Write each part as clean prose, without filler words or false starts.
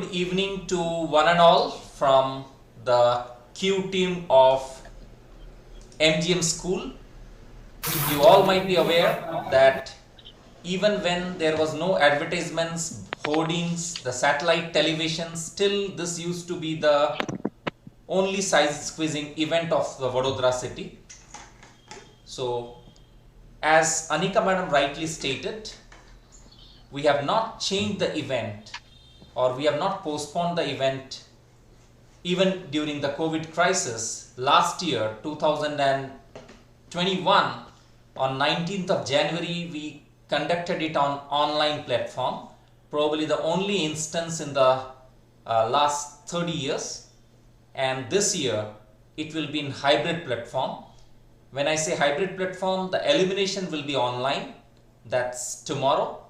Good evening to one and all from the Q team of MGM School. You all might be aware that even when there was no advertisements, hoardings, the satellite television, still this used to be the only size quizzing event of the Vadodara city. So, as Anika madam rightly stated, we have not changed the event or we have not postponed the event even during the COVID crisis. Last year, 2021, on 19th of January, we conducted it on online platform, probably the only instance in the last 30 years. And this year, it will be in hybrid platform. When I say hybrid platform, the elimination will be online, that's tomorrow,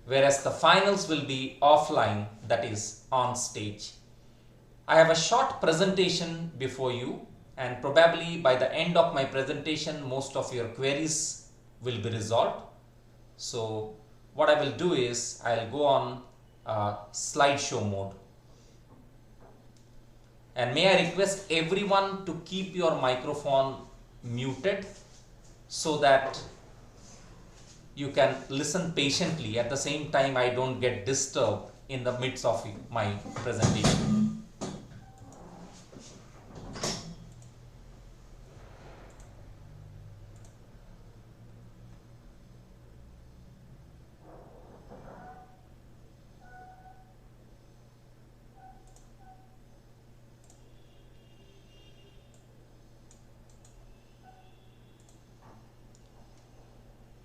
whereas the finals will be offline, that is on stage. I have a short presentation before you, and probably by the end of my presentation most of your queries will be resolved. So what I will do is I'll go on slideshow mode, and may I request everyone to keep your microphone muted so that you can listen patiently. At the same time, I don't get disturbed in the midst of my presentation.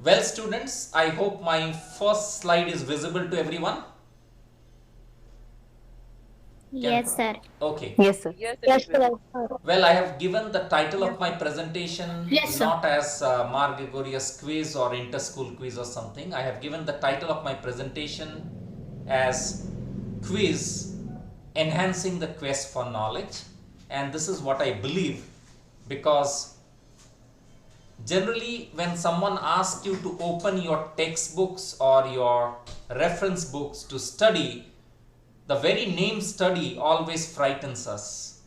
Well, students, I hope my first slide is visible to everyone. Yes, sir. Okay. Yes, sir. Yes, sir. Well, I have given the title of my presentation Yes, sir. not as Mar Gregorius quiz or inter-school quiz or something. I have given the title of my presentation as quiz enhancing the quest for knowledge, and this is what I believe, because generally when someone asks you to open your textbooks or your reference books to study, the very name study always frightens us.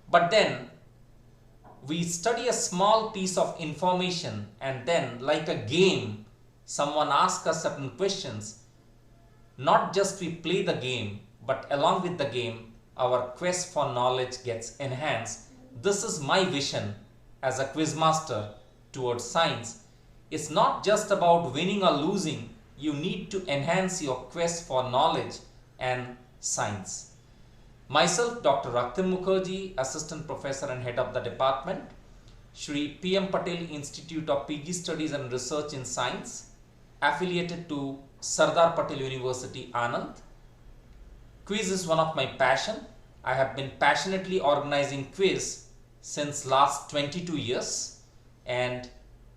But then we study a small piece of information, and then like a game, someone asks us certain questions. Not just we play the game, but along with the game, our quest for knowledge gets enhanced. This is my vision as a quizmaster towards science. It's not just about winning or losing. You need to enhance your quest for knowledge and science. Myself, Dr. Raktim Mukherjee, Assistant Professor and Head of the Department, Shri P.M. Patel Institute of PG Studies and Research in Science, affiliated to Sardar Patel University, Anand. Quiz is one of my passion. I have been passionately organizing quiz since last 22 years, and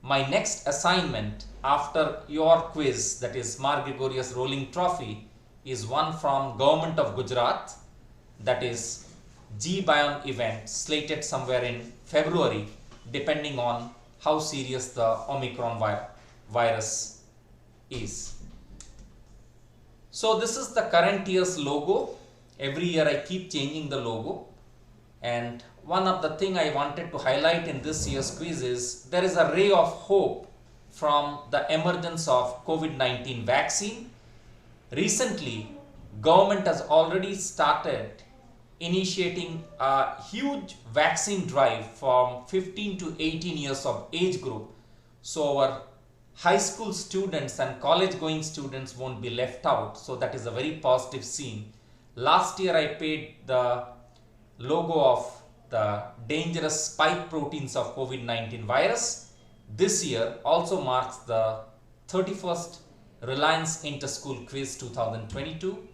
my next assignment after your quiz, that is Mar Gregorius Rolling Trophy, is one from Government of Gujarat, that is G-Bion event, slated somewhere in February, depending on how serious the Omicron virus is. So this is the current year's logo. Every year I keep changing the logo, and one of the thing I wanted to highlight in this year's quiz is there is a ray of hope from the emergence of COVID-19 vaccine. Recently, government has already started initiating a huge vaccine drive from 15 to 18 years of age group. So our high school students and college going students won't be left out. So that is a very positive scene. Last year I paid the logo of the dangerous spike proteins of COVID-19 virus. This year also marks the 31st Reliance Inter-School Quiz 2022.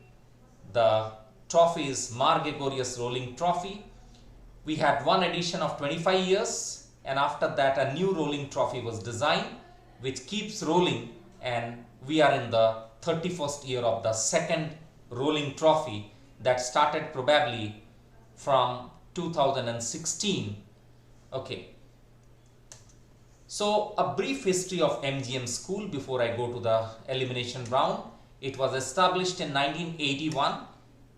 The trophy is Mar Gregorius Rolling Trophy. We had one edition of 25 years, and after that a new rolling trophy was designed, which keeps rolling, and we are in the 31st year of the second rolling trophy that started probably from 2016. Okay. So a brief history of MGM School before I go to the elimination round. It was established in 1981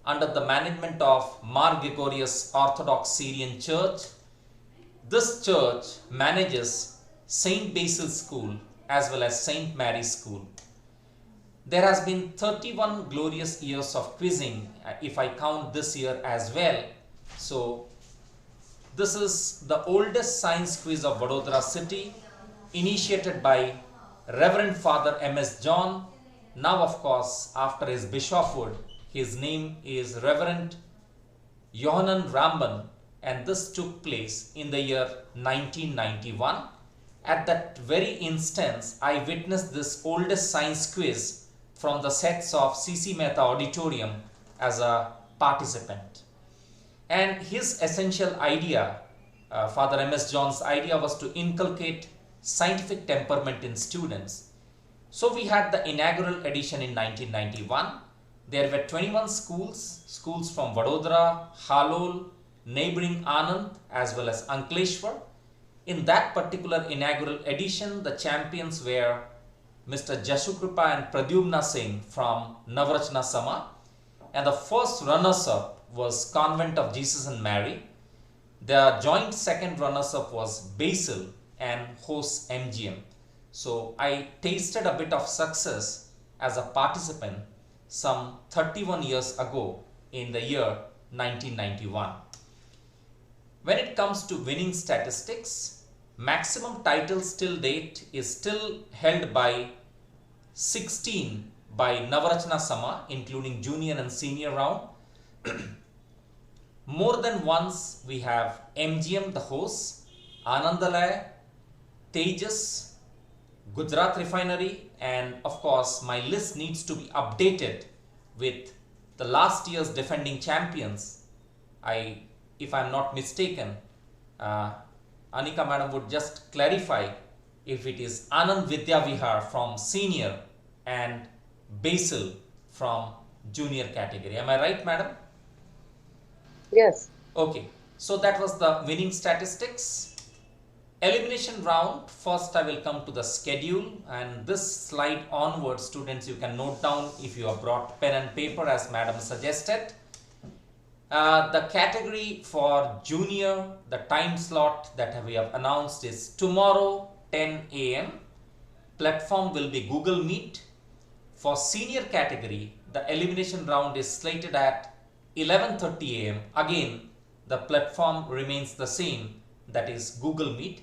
under the management of Mar Gregorius Orthodox Syrian Church. This church manages St. Basil School as well as St. Mary's School. There has been 31 glorious years of quizzing, if I count this year as well. So this is the oldest science quiz of Vadodara city, initiated by Reverend Father M.S. John. Now, of course, after his bishophood, his name is Reverend Johanan Ramban, and this took place in the year 1991. At that very instance, I witnessed this oldest science quiz from the sets of C.C. Mehta Auditorium as a participant. And his essential idea, Father M.S. John's idea, was to inculcate scientific temperament in students. So we had the inaugural edition in 1991. There were 21 schools from Vadodara, Halol, neighboring Anand as well as Ankleshwar. In that particular inaugural edition, the champions were Mr. Jashukripa and Pradyumna Singh from Navrachna Sama, and the first runners-up was Convent of Jesus and Mary. The joint second runners-up was Basil and host MGM. So I tasted a bit of success as a participant some 31 years ago in the year 1991. When it comes to winning statistics, maximum titles till date is still held by 16 by Navrachna Sama, including junior and senior round. More than once we have MGM the host, Anandalaya, Tejas, Gujarat Refinery, and of course my list needs to be updated with the last year's defending champions. If I'm not mistaken, Anika madam would just clarify if it is Anand Vidya Vihar from senior and Basil from junior category. Am I right, madam? Yes. Okay, so that was the winning statistics. Elimination round, first I will come to the schedule, and this slide onwards, students, you can note down if you have brought pen and paper as madam suggested. The category for junior, the time slot that we have announced is tomorrow 10 a.m. Platform will be Google Meet. For senior category, the elimination round is slated at 11:30 a.m. Again, the platform remains the same, that is Google Meet.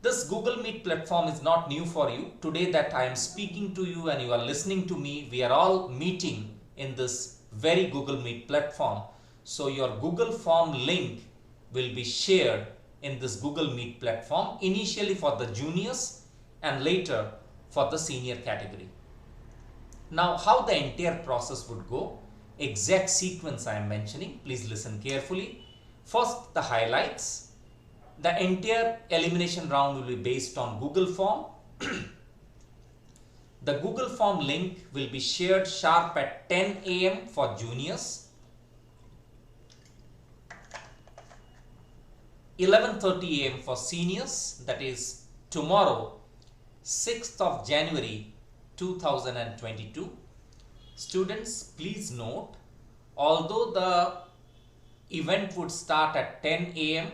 This Google Meet platform is not new for you. Today that I am speaking to you and you are listening to me, we are all meeting in this very Google Meet platform. So your Google Form link will be shared in this Google Meet platform, initially for the juniors and later for the senior category. Now, how the entire process would go, exact sequence I am mentioning, please listen carefully. First, the highlights. The entire elimination round will be based on Google Form. The Google Form link will be shared sharp at 10 a.m. for juniors, 11:30 a.m. for seniors, that is tomorrow, 6th of January 2022. Students, please note, although the event would start at 10 a.m.,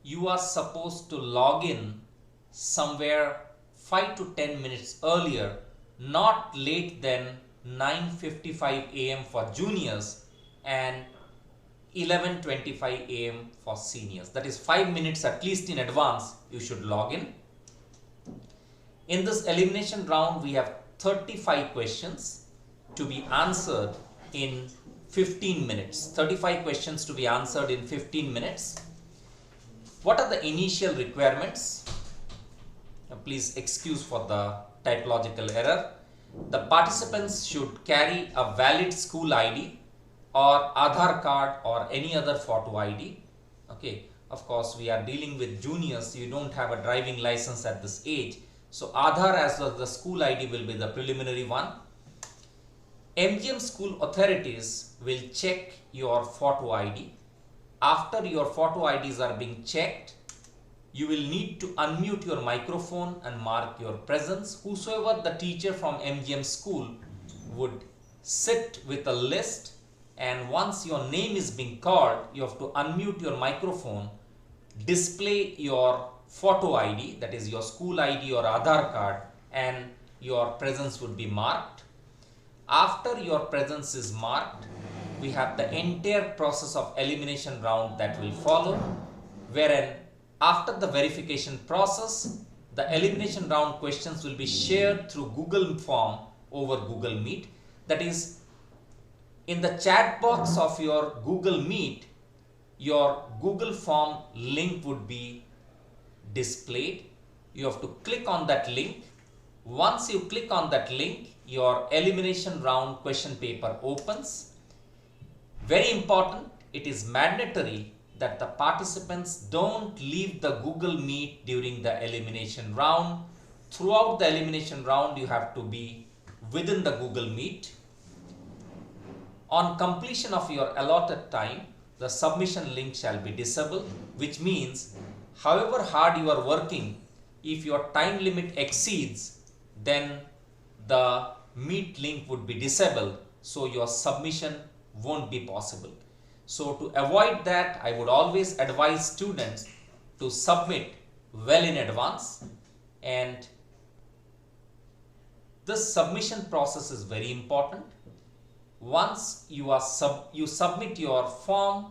you are supposed to log in somewhere 5 to 10 minutes earlier, not late than 9:55 a.m. for juniors and 11:25 a.m. for seniors. That is 5 minutes at least in advance you should log in. In this elimination round, we have 35 questions to be answered in 15 minutes. 35 questions to be answered in 15 minutes. What are the initial requirements? Please excuse for the typological error. The participants should carry a valid school ID or Aadhaar card or any other photo ID. Okay, of course we are dealing with juniors, you don't have a driving license at this age. So Aadhaar as well as the school ID will be the preliminary one. MGM school authorities will check your photo ID. After your photo IDs are being checked, you will need to unmute your microphone and mark your presence. Whosoever the teacher from MGM school would sit with a list and once your name is being called, you have to unmute your microphone, display your photo ID, that is your school ID or Aadhaar card, and your presence would be marked. After your presence is marked, we have the entire process of elimination round that will follow, wherein after the verification process, the elimination round questions will be shared through Google Form over Google Meet. That is, in the chat box of your Google Meet, your Google Form link would be displayed. You have to click on that link. Once you click on that link, your elimination round question paper opens. Very important, it is mandatory that the participants don't leave the Google Meet during the elimination round. Throughout the elimination round, you have to be within the Google Meet. On completion of your allotted time, the submission link shall be disabled, which means however hard you are working, if your time limit exceeds, then the Meet link would be disabled, so your submission won't be possible. So to avoid that, I would always advise students to submit well in advance, and this submission process is very important. Once you submit your form,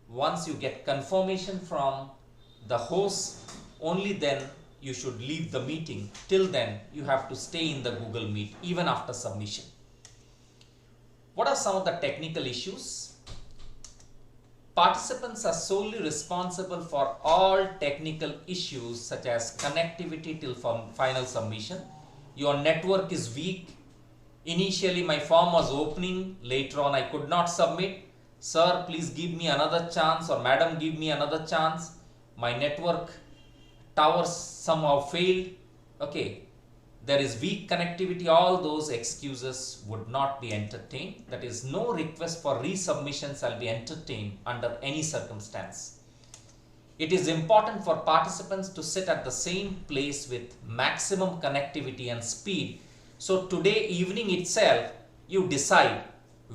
once you get confirmation from the host, only then you should leave the meeting. Till then, you have to stay in the Google Meet even after submission. What are some of the technical issues? Participants are solely responsible for all technical issues such as connectivity till final submission. Your network is weak. Initially my form was opening, later on I could not submit. Sir, please give me another chance, or madam, give me another chance. My network tower somehow failed. Okay, there is weak connectivity. All those excuses would not be entertained. That is, no request for resubmission shall be entertained under any circumstance. It is important for participants to sit at the same place with maximum connectivity and speed. So today evening itself, you decide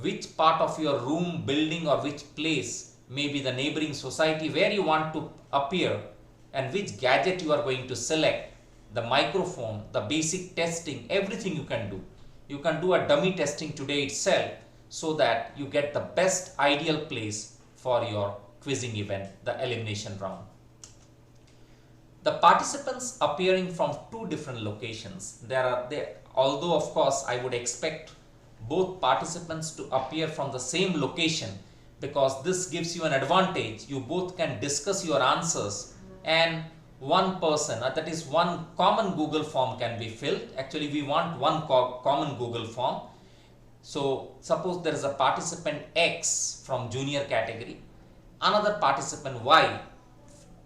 which part of your room, building, or which place, maybe the neighboring society, where you want to appear, and which gadget you are going to select, the microphone, the basic testing, everything you can do. You can do a dummy testing today itself, so that you get the best ideal place for your quizzing event, the elimination round. The participants appearing from two different locations. Although of course I would expect both participants to appear from the same location, because this gives you an advantage. You both can discuss your answers, and one person, that is one common Google form, can be filled. Actually, we want one common Google form. So suppose there is a participant X from junior category, another participant Y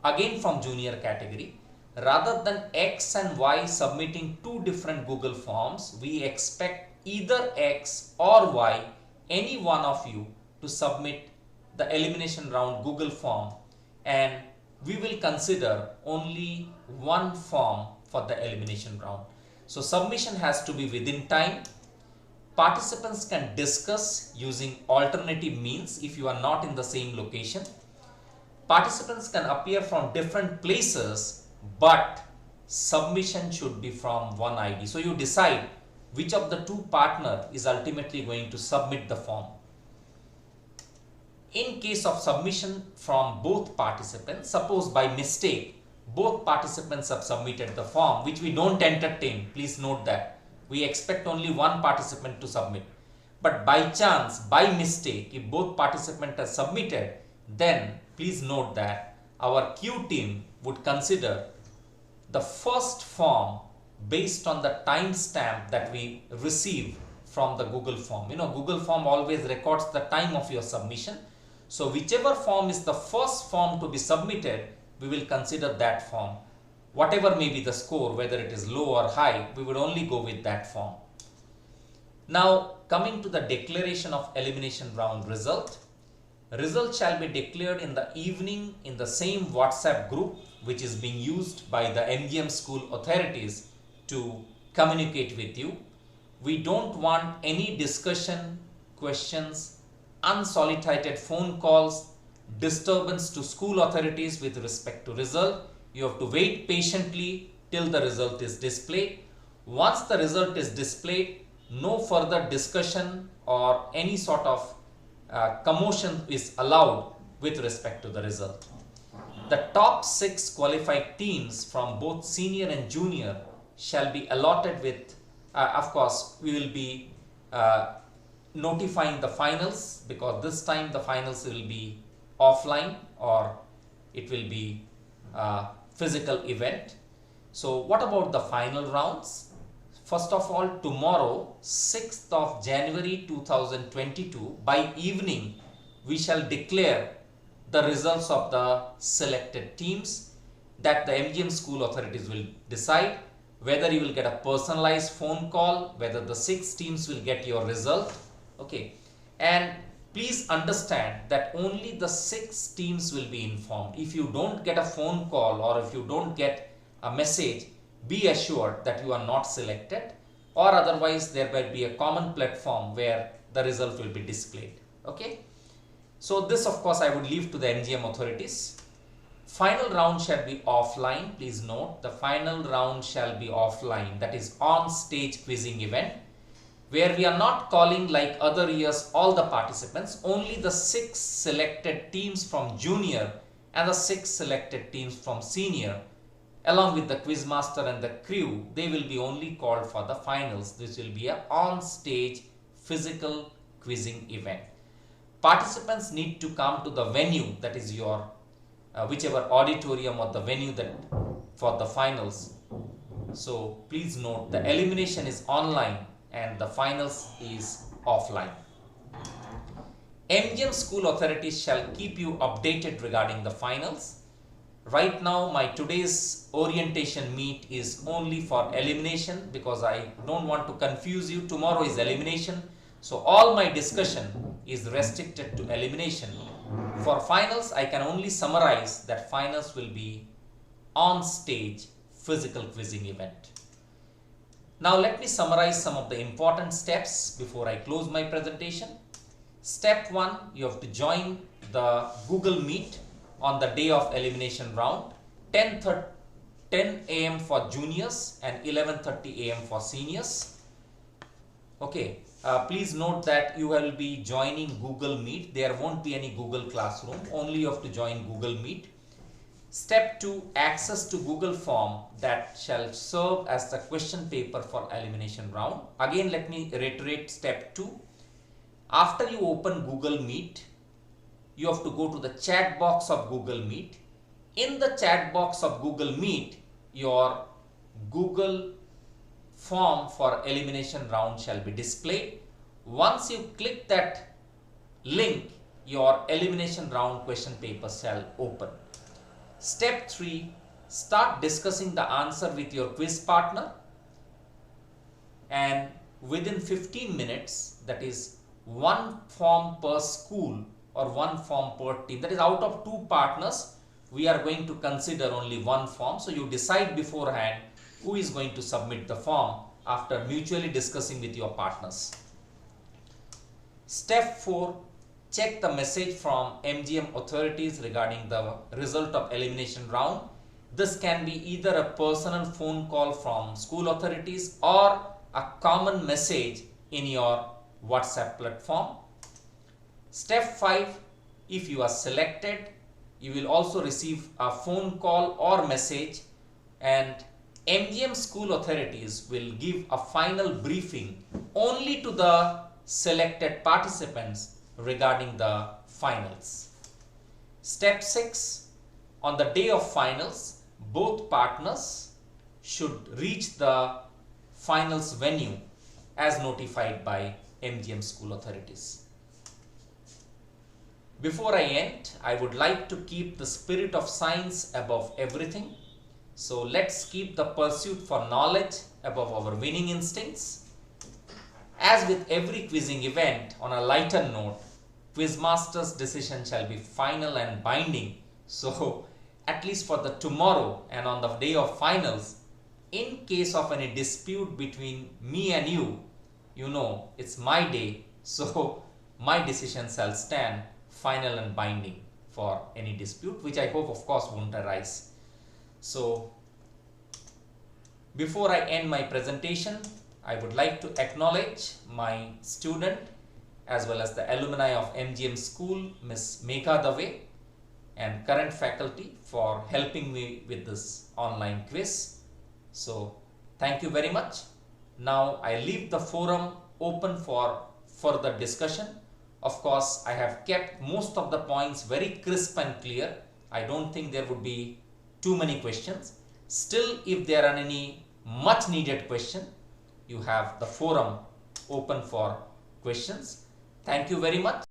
again from junior category. Rather than X and Y submitting two different Google forms, we expect either X or Y, any one of you, to submit the elimination round Google form, and we will consider only one form for the elimination round. So submission has to be within time. Participants can discuss using alternative means if you are not in the same location. Participants can appear from different places, but submission should be from one ID. So you decide which of the two partner is ultimately going to submit the form. In case of submission from both participants, suppose by mistake both participants have submitted the form, which we don't entertain, please note that. We expect only one participant to submit. But by chance, by mistake, if both participants have submitted, then please note that our Q team would consider the first form based on the timestamp that we receive from the Google form. Google form always records the time of your submission. So whichever form is the first form to be submitted, we will consider that form. Whatever may be the score, whether it is low or high, we would only go with that form. Now coming to the declaration of elimination round result. Result shall be declared in the evening in the same WhatsApp group which is being used by the MGM school authorities to communicate with you. We don't want any discussion, questions unsolicited phone calls, disturbance to school authorities with respect to result. You have to wait patiently till the result is displayed. Once the result is displayed, no further discussion or any sort of commotion is allowed with respect to the result. The top 6 qualified teams from both senior and junior shall be allotted with, of course, we will be notifying the finals, because this time the finals will be offline or it will be a physical event. So what about the final rounds? First of all, tomorrow, 6th of January 2022, by evening, we shall declare the results of the selected teams that the MGM school authorities will decide whether you will get a personalized phone call, whether the 6 teams will get your result. Okay, and please understand that only the 6 teams will be informed. If you don't get a phone call or if you don't get a message, be assured that you are not selected, or otherwise there will be a common platform where the result will be displayed. Okay, so this of course I would leave to the MGM authorities. Final round shall be offline. Please note, the final round shall be offline, that is on stage quizzing event, where we are not calling like other years all the participants. Only the 6 selected teams from junior and the 6 selected teams from senior, along with the quizmaster and the crew, they will be only called for the finals. This will be a on stage physical quizzing event. Participants need to come to the venue, that is your whichever auditorium or the venue that for the finals. So please note, the elimination is online and the finals is offline. MGM school authorities shall keep you updated regarding the finals. Right now my today's orientation meet is only for elimination, because I don't want to confuse you. Tomorrow is elimination, so all my discussion is restricted to elimination. For finals, I can only summarize that finals will be on stage physical quizzing event. Now let me summarize some of the important steps before I close my presentation. Step 1, you have to join the Google Meet on the day of elimination round, 10 a.m. for juniors and 11:30 a.m. for seniors. Okay, please note that you will be joining Google Meet. There won't be any Google Classroom, only you have to join Google Meet. Step 2, access to Google form that shall serve as the question paper for elimination round. Again, let me reiterate step 2. After you open Google Meet, you have to go to the chat box of Google Meet. In the chat box of Google Meet, your Google form for elimination round shall be displayed. Once you click that link, your elimination round question paper shall open. Step 3, start discussing the answer with your quiz partner, and within 15 minutes, that is 1 form per school or 1 form per team, that is out of 2 partners, we are going to consider only 1 form. So you decide beforehand who is going to submit the form after mutually discussing with your partners. Step 4, check the message from MGM authorities regarding the result of elimination round. This can be either a personal phone call from school authorities or a common message in your WhatsApp platform. Step 5, if you are selected, you will also receive a phone call or message, and MGM school authorities will give a final briefing only to the selected participants regarding the finals. Step 6, on the day of finals, both partners should reach the finals venue as notified by MGM school authorities. Before I end, I would like to keep the spirit of science above everything. So let's keep the pursuit for knowledge above our winning instincts. As with every quizzing event, on a lighter note, Quizmaster's decision shall be final and binding. So at least for the tomorrow and on the day of finals, in case of any dispute between me and you, you know it's my day. So my decision shall stand final and binding for any dispute, which I hope of course won't arise. So before I end my presentation, I would like to acknowledge my student as well as the alumni of MGM School, Ms. Megha Dave, and current faculty for helping me with this online quiz. So thank you very much. Now I leave the forum open for further discussion. Of course, I have kept most of the points very crisp and clear. I don't think there would be too many questions. Still, if there are any much needed question, you have the forum open for questions. Thank you very much.